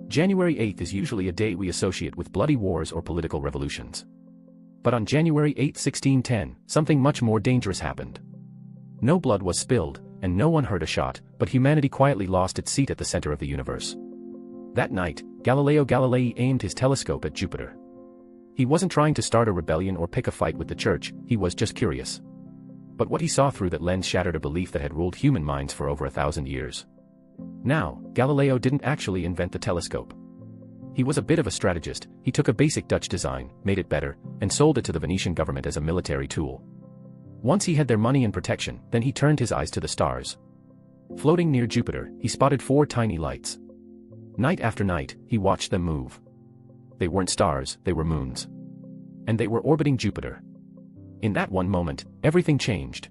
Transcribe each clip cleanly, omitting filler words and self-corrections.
January 8th is usually a day we associate with bloody wars or political revolutions. But on January 8, 1610, something much more dangerous happened. No blood was spilled, and no one heard a shot, but humanity quietly lost its seat at the center of the universe. That night, Galileo Galilei aimed his telescope at Jupiter. He wasn't trying to start a rebellion or pick a fight with the church, he was just curious. But what he saw through that lens shattered a belief that had ruled human minds for over 1,000 years. Now, Galileo didn't actually invent the telescope. He was a bit of a strategist. He took a basic Dutch design, made it better, and sold it to the Venetian government as a military tool. Once he had their money and protection, then he turned his eyes to the stars. Floating near Jupiter, he spotted 4 tiny lights. Night after night, he watched them move. They weren't stars, they were moons. And they were orbiting Jupiter. In that one moment, everything changed.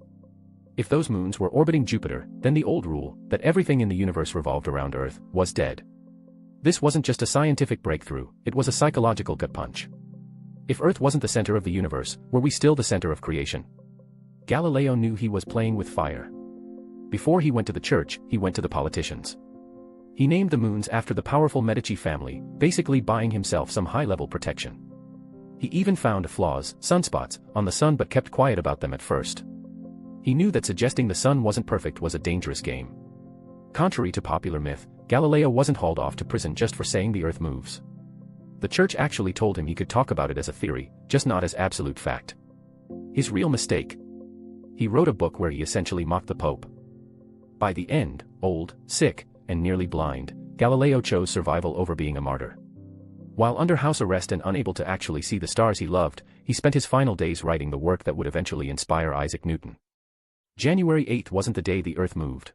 If those moons were orbiting Jupiter, then the old rule, that everything in the universe revolved around Earth, was dead. This wasn't just a scientific breakthrough, it was a psychological gut punch. If Earth wasn't the center of the universe, were we still the center of creation? Galileo knew he was playing with fire. Before he went to the church, he went to the politicians. He named the moons after the powerful Medici family, basically buying himself some high-level protection. He even found flaws, sunspots, on the sun but kept quiet about them at first. He knew that suggesting the sun wasn't perfect was a dangerous game. Contrary to popular myth, Galileo wasn't hauled off to prison just for saying the Earth moves. The church actually told him he could talk about it as a theory, just not as absolute fact. His real mistake. He wrote a book where he essentially mocked the Pope. By the end, old, sick, and nearly blind, Galileo chose survival over being a martyr. While under house arrest and unable to actually see the stars he loved, he spent his final days writing the work that would eventually inspire Isaac Newton. January 8th wasn't the day the Earth moved.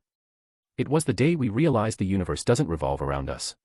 It was the day we realized the universe doesn't revolve around us.